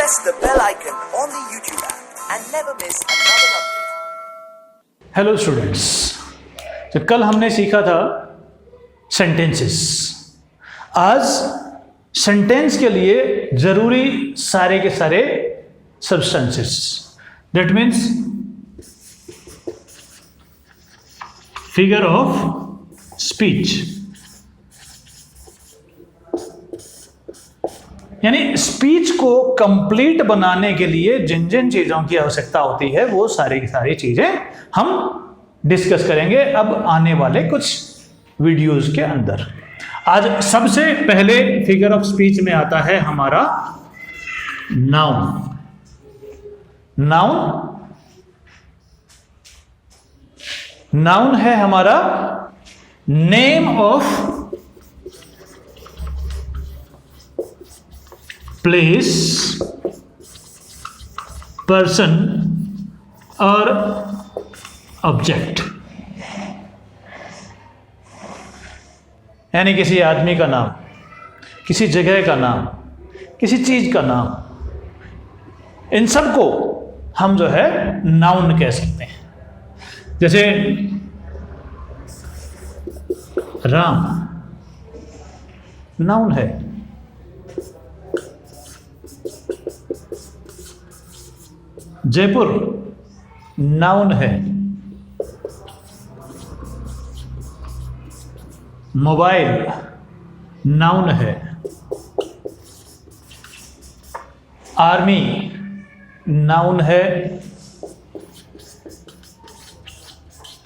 press the bell icon on the YouTube app and never miss another update. Hello students, तो कल हमने सीखा था सेंटेंसेस। आज सेंटेंस के लिए जरूरी सारे के सारे substances, that means figure of speech, यानी स्पीच को कंप्लीट बनाने के लिए जिन जिन चीजों की आवश्यकता होती है वो सारी की सारी चीजें हम डिस्कस करेंगे अब आने वाले कुछ वीडियोस के अंदर। आज सबसे पहले फिगर ऑफ स्पीच में आता है हमारा नाउन। नाउन है हमारा नेम ऑफ प्लेस, पर्सन और ऑब्जेक्ट, यानी किसी आदमी का नाम, किसी जगह का नाम, किसी चीज का नाम, इन सब को हम जो है नाउन कह सकते हैं। जैसे राम नाउन है, जयपुर नाउन है, मोबाइल नाउन है, आर्मी नाउन है,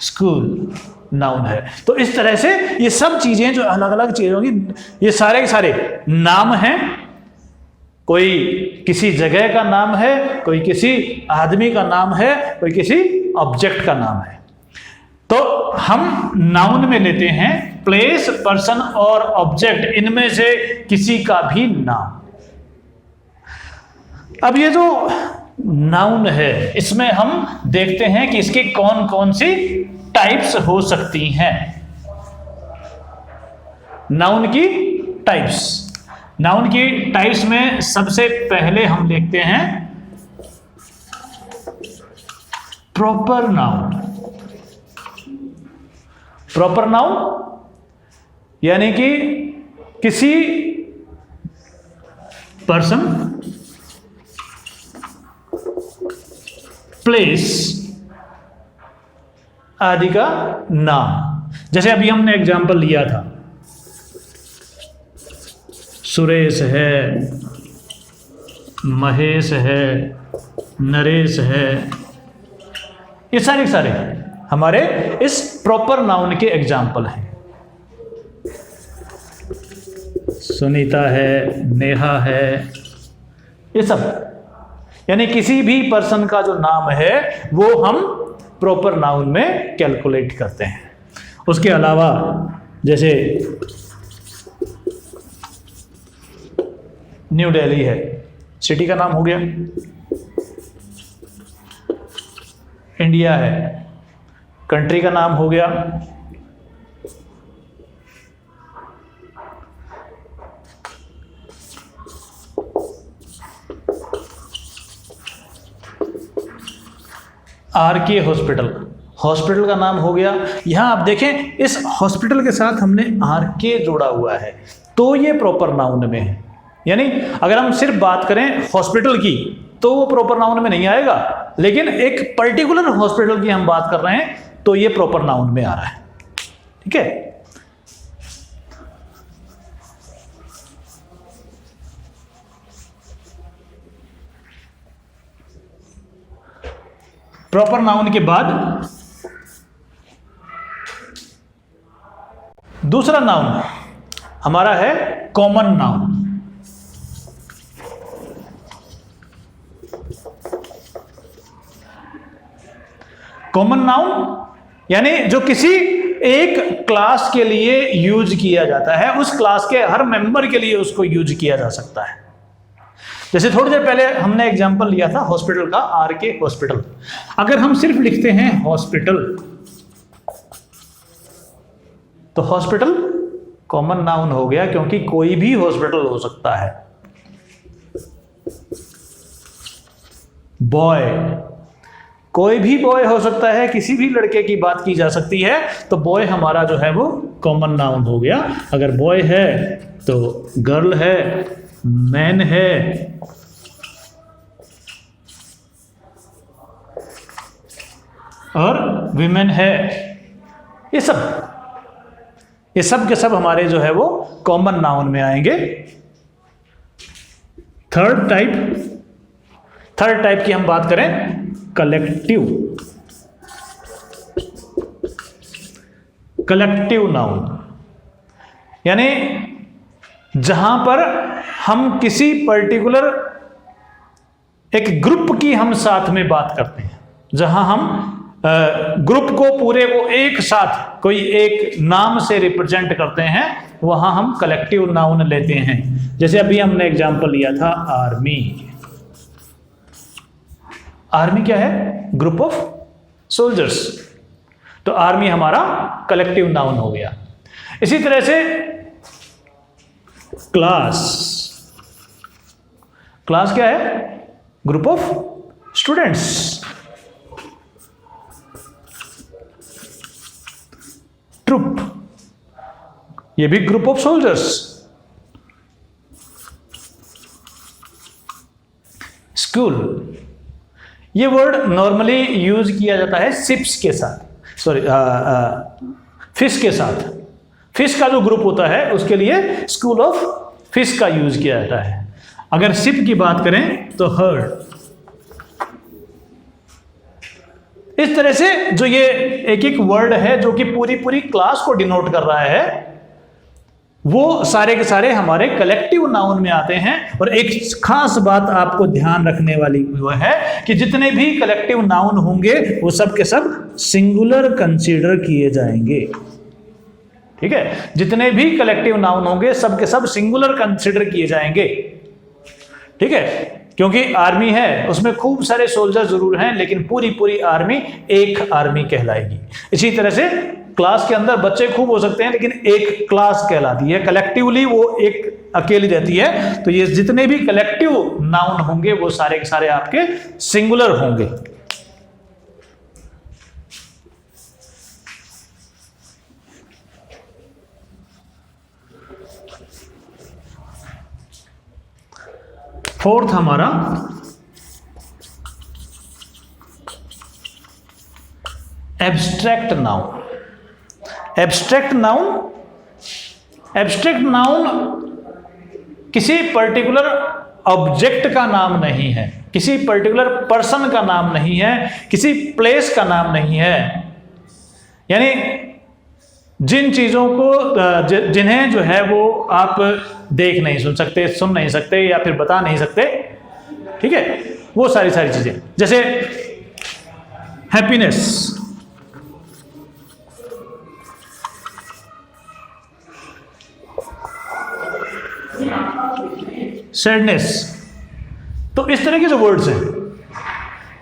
स्कूल नाउन है। तो इस तरह से ये सब चीजें जो अलग अलग चीजों की, ये सारे के सारे नाम हैं। कोई किसी जगह का नाम है, कोई किसी आदमी का नाम है, कोई किसी ऑब्जेक्ट का नाम है। तो हम नाउन में लेते हैं प्लेस, पर्सन और ऑब्जेक्ट, इनमें से किसी का भी नाम। अब ये जो नाउन है इसमें हम देखते हैं कि इसकी कौन कौन सी टाइप्स हो सकती हैं। नाउन की टाइप्स, नाउन की टाइप्स में सबसे पहले हम देखते हैं प्रॉपर नाउन। प्रॉपर नाउन यानी कि किसी पर्सन, प्लेस आदि का नाम। जैसे अभी हमने एग्जांपल लिया था, सुरेश है, महेश है, नरेश है, ये सारे हमारे इस प्रॉपर नाउन के एग्जाम्पल हैं। सुनीता है, नेहा है, ये सब यानी किसी भी पर्सन का जो नाम है वो हम प्रॉपर नाउन में कैलकुलेट करते हैं। उसके अलावा जैसे न्यू दिल्ली है, सिटी का नाम हो गया। इंडिया है, कंट्री का नाम हो गया। आरके हॉस्पिटल, हॉस्पिटल का नाम हो गया। यहां आप देखें इस हॉस्पिटल के साथ हमने आरके जोड़ा हुआ है, तो ये प्रॉपर नाउन में है। यानी अगर हम सिर्फ बात करें हॉस्पिटल की तो वो प्रॉपर नाउन में नहीं आएगा, लेकिन एक पर्टिकुलर हॉस्पिटल की हम बात कर रहे हैं तो ये प्रॉपर नाउन में आ रहा है। ठीक है, प्रॉपर नाउन के बाद दूसरा नाउन हमारा है कॉमन नाउन। कॉमन नाउन यानी जो किसी एक क्लास के लिए यूज किया जाता है, उस क्लास के हर मेंबर के लिए उसको यूज किया जा सकता है। जैसे थोड़ी देर पहले हमने एग्जांपल लिया था हॉस्पिटल का, आरके हॉस्पिटल। अगर हम सिर्फ लिखते हैं हॉस्पिटल तो हॉस्पिटल कॉमन नाउन हो गया, क्योंकि कोई भी हॉस्पिटल हो सकता है। बॉय, कोई भी बॉय हो सकता है, किसी भी लड़के की बात की जा सकती है, तो बॉय हमारा जो है वो कॉमन नाउन हो गया। अगर बॉय है तो गर्ल है, मैन है, और विमेन है। ये सब के सब हमारे जो है वो कॉमन नाउन में आएंगे। थर्ड टाइप की हम बात करें, कलेक्टिव नाउन, यानी जहां पर हम किसी पर्टिकुलर एक ग्रुप की हम साथ में बात करते हैं, जहां हम ग्रुप को पूरे को एक साथ कोई एक नाम से रिप्रेजेंट करते हैं, वहां हम कलेक्टिव नाउन लेते हैं। जैसे अभी हमने एग्जांपल लिया था आर्मी। आर्मी क्या है? Group of soldiers. तो आर्मी हमारा कलेक्टिव नाउन हो गया। इसी तरह से क्लास क्या है? Group of students. ट्रुप, ये भी ग्रुप ऑफ सोल्जर्स। स्कूल, ये वर्ड नॉर्मली यूज किया जाता है शिप्स के साथ, फिश के साथ। फिश का जो ग्रुप होता है उसके लिए स्कूल ऑफ फिश का यूज किया जाता है। अगर शिप की बात करें तो हर्ड। इस तरह से जो ये एक एक वर्ड है जो कि पूरी क्लास को डिनोट कर रहा है, वो सारे के सारे हमारे कलेक्टिव नाउन में आते हैं। और एक खास बात आपको ध्यान रखने वाली वो है कि जितने भी कलेक्टिव नाउन होंगे वो सब के सब सिंगुलर कंसीडर किए जाएंगे। ठीक है, जितने भी कलेक्टिव नाउन होंगे सब के सब सिंगुलर कंसीडर किए जाएंगे। ठीक है, क्योंकि आर्मी है, उसमें खूब सारे सोल्जर जरूर हैं, लेकिन पूरी आर्मी एक आर्मी कहलाएगी। इसी तरह से क्लास के अंदर बच्चे खूब हो सकते हैं, लेकिन एक क्लास कहलाती है। कलेक्टिवली वो एक अकेली रहती है। तो ये जितने भी कलेक्टिव नाउन होंगे वो सारे के सारे आपके सिंगुलर होंगे। फोर्थ हमारा एब्स्ट्रैक्ट नाउन। एब्स्ट्रैक्ट नाउन किसी पर्टिकुलर ऑब्जेक्ट का नाम नहीं है, किसी पर्टिकुलर पर्सन का नाम नहीं है, किसी प्लेस का नाम नहीं है। यानी जिन चीजों को जिन्हें जो है वो आप देख नहीं सुन सकते, सुन नहीं सकते या फिर बता नहीं सकते, ठीक है, वो सारी चीजें। जैसे हैप्पीनेस, सैडनेस, तो इस तरह के जो वर्ड्स हैं,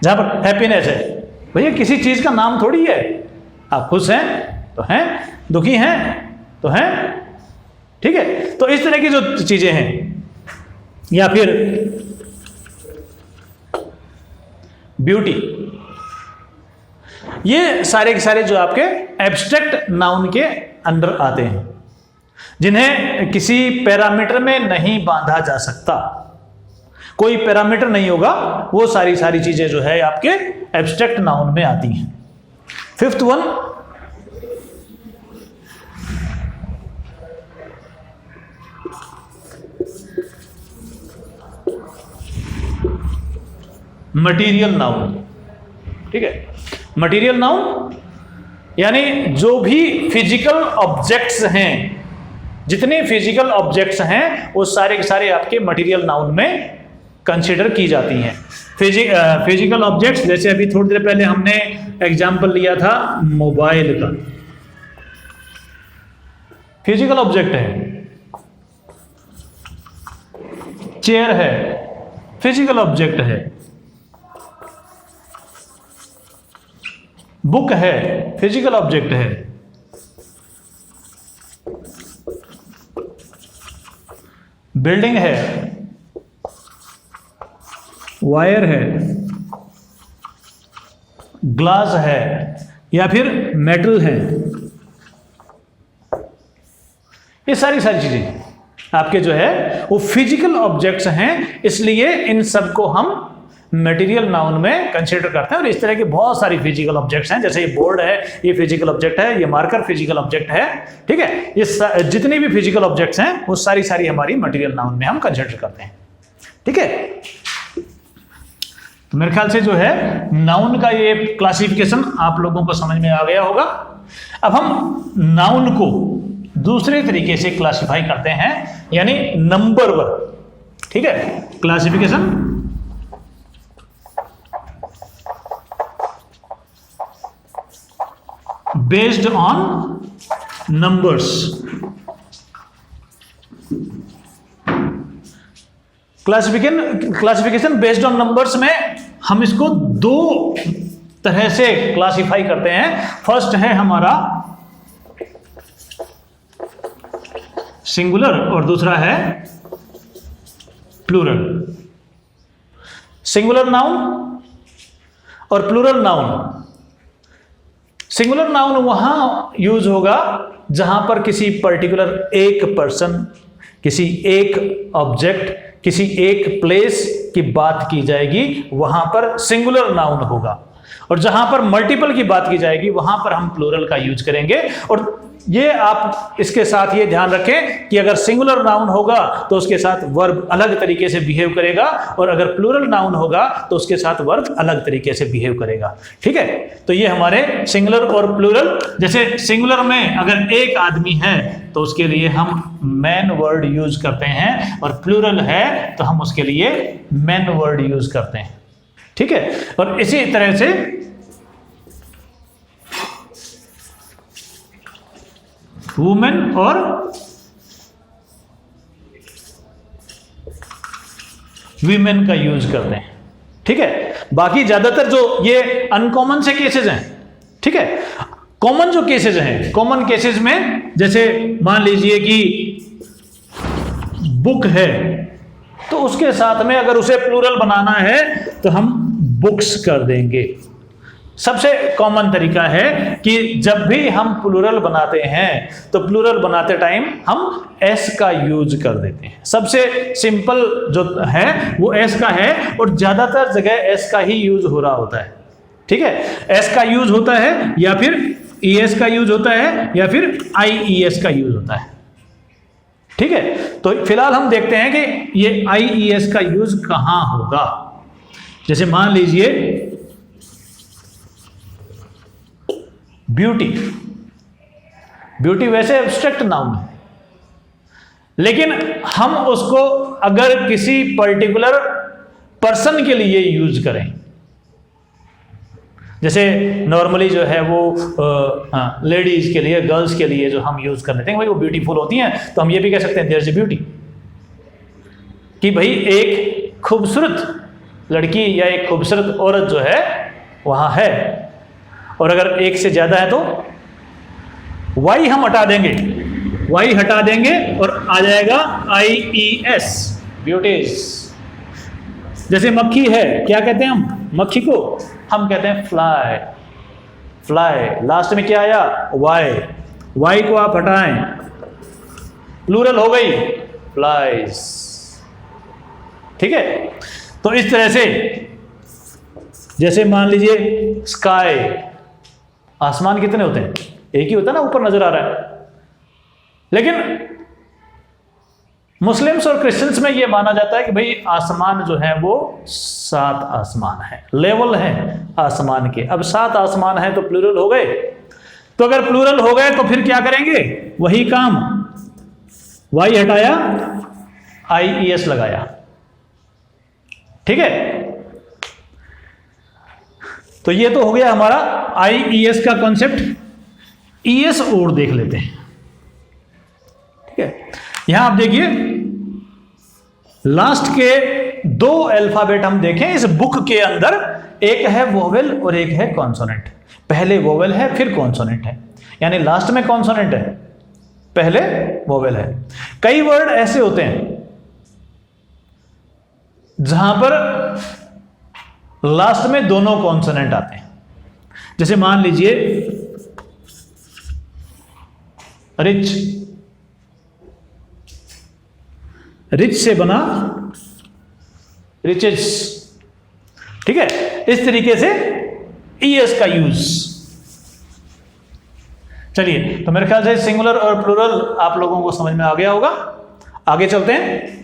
जहां पर हैप्पीनेस है, भैया किसी चीज का नाम थोड़ी है। आप खुश हैं तो हैं, दुखी हैं तो हैं। ठीक है, तो इस तरह की जो चीजें हैं, या फिर ब्यूटी, ये सारे के सारे जो आपके एब्स्ट्रैक्ट नाउन के अंडर आते हैं, जिन्हें किसी पैरामीटर में नहीं बांधा जा सकता। कोई पैरामीटर नहीं होगा, वो सारी चीजें जो है आपके एब्स्ट्रैक्ट नाउन में आती हैं। Fifth one, material noun. ठीक है, मटीरियल नाउन यानी जो भी फिजिकल ऑब्जेक्ट्स हैं, जितने फिजिकल ऑब्जेक्ट्स हैं वो सारे के सारे आपके मटेरियल नाउन में कंसीडर की जाती हैं। फिजिकल ऑब्जेक्ट्स, जैसे अभी थोड़ी देर पहले हमने एग्जांपल लिया था मोबाइल का, फिजिकल ऑब्जेक्ट है। चेयर है, फिजिकल ऑब्जेक्ट है। बुक है, फिजिकल ऑब्जेक्ट है। बिल्डिंग है, वायर है, ग्लास है या फिर मेटल है, ये सारी चीजें आपके जो है वो फिजिकल ऑब्जेक्ट्स हैं, इसलिए इन सब को हम मटेरियल नाउन में कंसीडर करते हैं। और इस तरह के बहुत सारी फिजिकल ऑब्जेक्ट्स हैं, जैसे ये बोर्ड है, ये फिजिकल ऑब्जेक्ट है, ये मार्कर फिजिकल ऑब्जेक्ट है, ठीक है। ये जितनी भी फिजिकल ऑब्जेक्ट्स हैं वो सारी हमारी मटेरियल नाउन में हम कंसीडर करते हैं, ठीक है। तो मेरे ख्याल से जो है नाउन का ये क्लासिफिकेशन आप लोगों को समझ में आ गया होगा। अब हम नाउन को दूसरे तरीके से क्लासिफाई करते हैं, यानी नंबर वन, ठीक है। Classification based on numbers. Classification based on numbers में हम इसको दो तरह से क्लासिफाई करते हैं। फर्स्ट है हमारा सिंगुलर और दूसरा है प्लूरल। सिंगुलर नाउन और प्लूरल नाउन। सिंगुलर नाउन वहां यूज होगा जहां पर किसी पर्टिकुलर एक पर्सन, किसी एक ऑब्जेक्ट, किसी एक प्लेस की बात की जाएगी, वहां पर सिंगुलर नाउन होगा। और जहां पर मल्टीपल की बात की जाएगी वहां पर हम प्लूरल का यूज करेंगे। और ये आप इसके साथ ये ध्यान रखें कि अगर सिंगुलर नाउन होगा तो उसके साथ वर्ब अलग तरीके से बिहेव करेगा, और अगर प्लूरल नाउन होगा तो उसके साथ वर्ब अलग तरीके से बिहेव करेगा, ठीक है। तो ये हमारे सिंगुलर और प्लूरल। जैसे सिंगुलर में अगर एक आदमी है तो उसके लिए हम मैन वर्ड यूज करते हैं, और प्लूरल है तो हम उसके लिए मेन वर्ड यूज करते हैं, ठीक है। और इसी तरह से वुमेन और वीमेन का यूज करते हैं, ठीक है। बाकी ज्यादातर जो ये अनकॉमन से केसेस हैं, ठीक है। कॉमन जो केसेस हैं, कॉमन केसेस में जैसे मान लीजिए कि बुक है, तो उसके साथ में अगर उसे प्लूरल बनाना है तो हम बुक्स कर देंगे। सबसे कॉमन तरीका है कि जब भी हम प्लूरल बनाते हैं तो प्लूरल बनाते टाइम हम एस का यूज कर देते हैं। सबसे सिंपल जो है वो एस का है, और ज्यादातर जगह एस का ही यूज हो रहा होता है, ठीक है। एस का यूज होता है, या फिर ईएस का यूज होता है, या फिर आईईएस का यूज होता है, ठीक है। तो फिलहाल हम देखते हैं कि ये आईईएस का यूज कहां होगा। जैसे मान लीजिए ब्यूटी। ब्यूटी वैसे एब्स्ट्रैक्ट नाउन है, लेकिन हम उसको अगर किसी पर्टिकुलर पर्सन के लिए यूज करें, जैसे नॉर्मली जो है वो लेडीज के लिए, गर्ल्स के लिए जो हम यूज कर लेते हैं भाई वो ब्यूटीफुल होती हैं, तो हम ये भी कह सकते हैं देयर इज अ ब्यूटी, कि भाई एक खूबसूरत लड़की या एक खूबसूरत औरत जो है वहां है। और अगर एक से ज्यादा है तो वाई हम हटा देंगे, वाई हटा देंगे और आ जाएगा आईईएस, ब्यूटीज। जैसे मक्खी है, क्या कहते हैं हम मक्खी को? हम कहते हैं फ्लाई। फ्लाई लास्ट में क्या आया? वाई। वाई को आप हटाएं, प्लूरल हो गई फ्लाइज, ठीक है। तो इस तरह से जैसे मान लीजिए स्काई, आसमान कितने होते हैं? एक ही होता है ना, ऊपर नजर आ रहा है। लेकिन मुस्लिम्स और क्रिश्चियंस में यह माना जाता है कि भाई आसमान जो है वो 7 आसमान है, लेवल है आसमान के। अब 7 आसमान है तो प्लूरल हो गए। तो अगर प्लूरल हो गए तो फिर क्या करेंगे? वही काम, वाई हटाया, आईईएस लगाया, ठीक है। तो ये तो हो गया हमारा आईईएस का कॉन्सेप्ट। ईएस और देख लेते हैं, ठीक है। यहां आप देखिए लास्ट के 2 अल्फाबेट हम देखें इस बुक के अंदर, एक है वोवेल और एक है कॉन्सोनेंट। पहले वोवेल है फिर कॉन्सोनेंट है, यानी लास्ट में कॉन्सोनेंट है, पहले वोवेल है। कई वर्ड ऐसे होते हैं जहां पर लास्ट में दोनों कॉन्सोनेंट आते हैं, जैसे मान लीजिए रिच, रिच से बना रिचेस, ठीक है। इस तरीके से ईएस का यूज। चलिए, तो मेरे ख्याल से सिंगुलर और प्लूरल आप लोगों को समझ में आ गया होगा। आगे चलते हैं।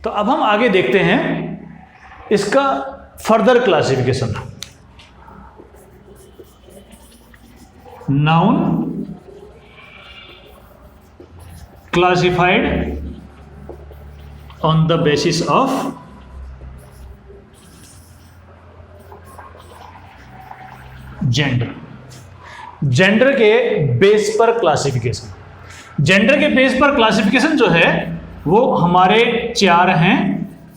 तो अब हम आगे देखते हैं इसका further classification. Noun classified on the basis of gender. Gender के बेस पर क्लासिफिकेशन। जेंडर के बेस पर क्लासिफिकेशन जो है वो हमारे 4 हैं।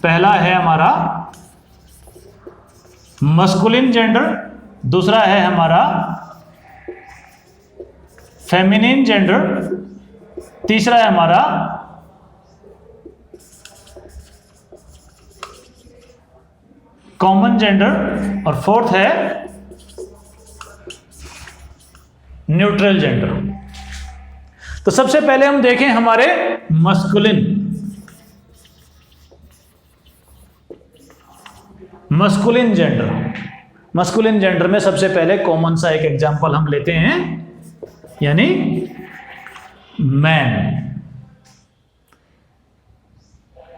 पहला है हमारा मस्कुलिन जेंडर, दूसरा है हमारा फेमिनिन जेंडर, तीसरा है हमारा कॉमन जेंडर और फोर्थ है न्यूट्रल जेंडर। तो सबसे पहले हम देखें हमारे masculine. Masculine gender, masculine gender में सबसे पहले कॉमन सा एक एग्जांपल हम लेते हैं, यानी मैन।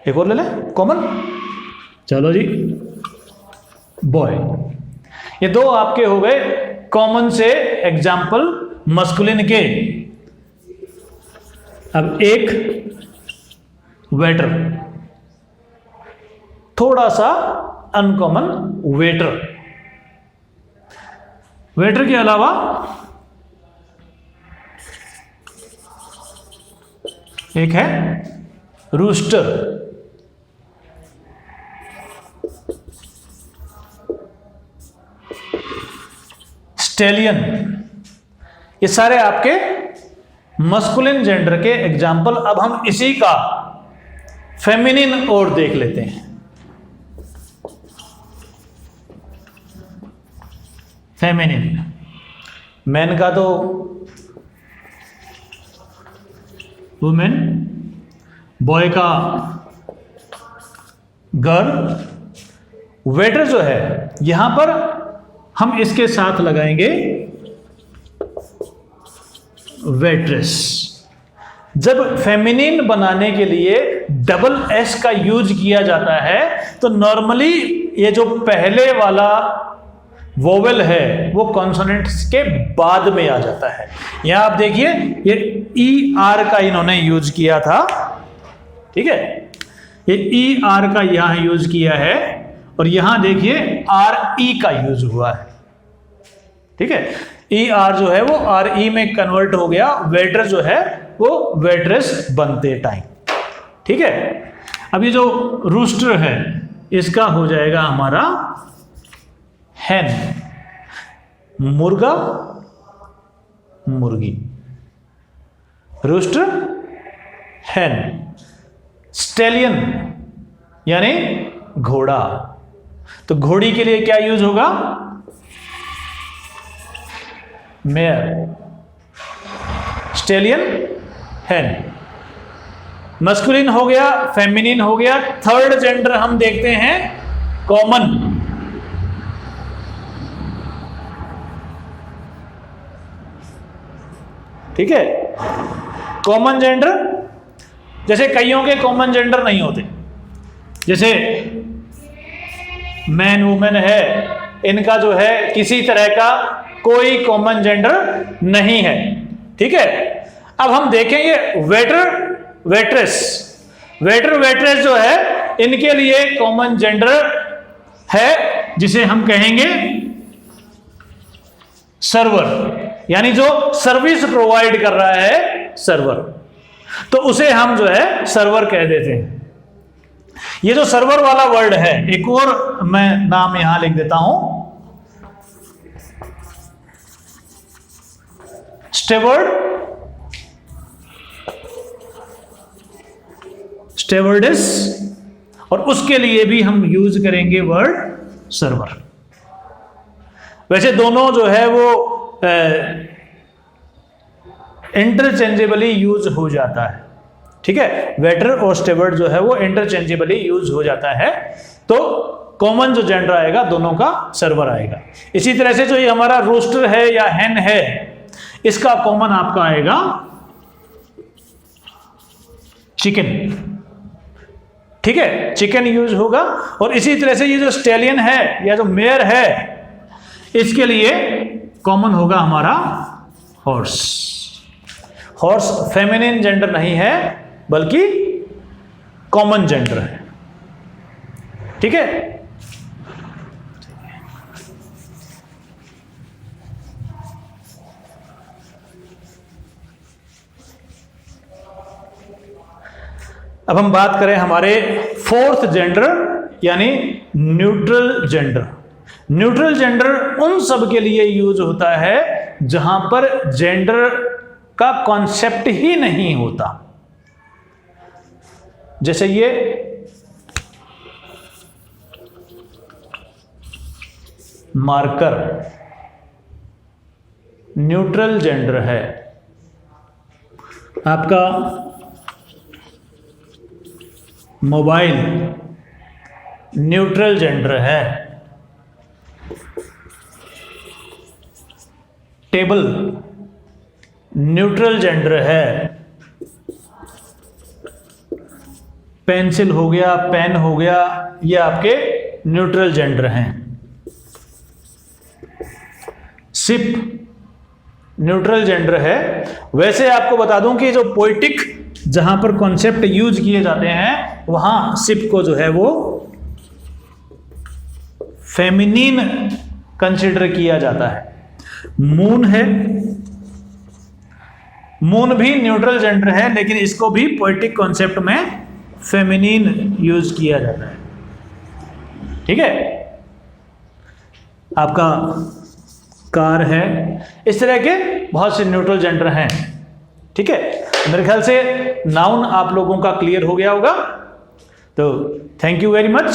एक और ले लें कॉमन, चलो जी, बॉय। ये 2 आपके हो गए कॉमन से एग्जांपल मस्कुलिन के। अब एक वेटर, थोड़ा सा अनकॉमन वेटर। वेटर के अलावा एक है रूस्टर, स्टेलियन। ये सारे आपके मस्कुलिन जेंडर के एग्जाम्पल। अब हम इसी का फेमिनिन और देख लेते हैं। फेमिनिन, मैन का तो वुमेन, बॉय का गर्ल, वेटर जो है यहां पर हम इसके साथ लगाएंगे वेट्रेस। जब फेमिनिन बनाने के लिए डबल एस का यूज किया जाता है तो नॉर्मली ये जो पहले वाला वोवेल है वो कॉन्सोनेंट्स के बाद में आ जाता है। यहां आप देखिए ये ई आर का इन्होंने यूज किया था, ठीक है। ये ई आर का यहां यूज किया है और यहां देखिए आर ई का यूज हुआ है, ठीक है। ई आर जो है वो आर ई में कन्वर्ट हो गया, वेटर जो है वो वेट्रेस बनते टाइम, ठीक है। अब ये जो रूस्टर है इसका हो जाएगा हमारा हैन, मुर्गा मुर्गी, रूस्टर हैन। स्टेलियन यानी घोड़ा, तो घोड़ी के लिए क्या यूज होगा, मेयर। स्टेलियन हैन। मस्कुलिन हो गया, फेमिनिन हो गया। थर्ड जेंडर हम देखते हैं कॉमन। ठीक है, कॉमन जेंडर, जैसे कईयों के कॉमन जेंडर नहीं होते, जैसे मैन वुमेन है, इनका जो है किसी तरह का कोई कॉमन जेंडर नहीं है, ठीक है। अब हम देखेंगे वेटर वेट्रेस। वेटर वेट्रेस जो है इनके लिए कॉमन जेंडर है जिसे हम कहेंगे सर्वर, यानी जो सर्विस प्रोवाइड कर रहा है सर्वर, तो उसे हम जो है सर्वर कह देते हैं। ये जो सर्वर वाला वर्ड है, एक और मैं नाम यहां लिख देता हूं, स्टेवर्ड, स्टेवर्डेस और उसके लिए भी हम यूज करेंगे वर्ड सर्वर। वैसे दोनों जो है वो इंटरचेंजेबली यूज हो जाता है, ठीक है, वेटर और स्टेवर्ड जो है वो इंटरचेंजेबली यूज हो जाता है। तो कॉमन जो जेंडर आएगा दोनों का सर्वर आएगा। इसी तरह से जो ये हमारा रोस्टर है या हैन है, इसका कॉमन आपका आएगा चिकन, ठीक है, चिकन यूज होगा। और इसी तरह से ये जो स्टेलियन है या जो मेयर है, इसके लिए कॉमन होगा हमारा हॉर्स। हॉर्स फेमिनिन जेंडर नहीं है बल्कि कॉमन जेंडर है, ठीक है। अब हम बात करें हमारे फोर्थ जेंडर यानी न्यूट्रल जेंडर। न्यूट्रल जेंडर उन सब के लिए यूज होता है जहां पर जेंडर का कॉन्सेप्ट ही नहीं होता। जैसे ये मार्कर न्यूट्रल जेंडर है, आपका मोबाइल न्यूट्रल जेंडर है, टेबल न्यूट्रल जेंडर है, पेंसिल हो गया, पेन हो गया, ये आपके न्यूट्रल जेंडर हैं। सिप न्यूट्रल जेंडर है। वैसे आपको बता दूं कि जो पोइटिक जहां पर कॉन्सेप्ट यूज किए जाते हैं वहां सिप को जो है वो फेमिनिन कंसिडर किया जाता है। मून है, मून भी न्यूट्रल जेंडर है लेकिन इसको भी पोइटिक कॉन्सेप्ट में फेमिनिन यूज किया जाता है, ठीक है। आपका कार है, इस तरह के बहुत से न्यूट्रल जेंडर हैं, ठीक है। मेरे ख्याल से नाउन आप लोगों का क्लियर हो गया होगा। तो थैंक यू वेरी मच।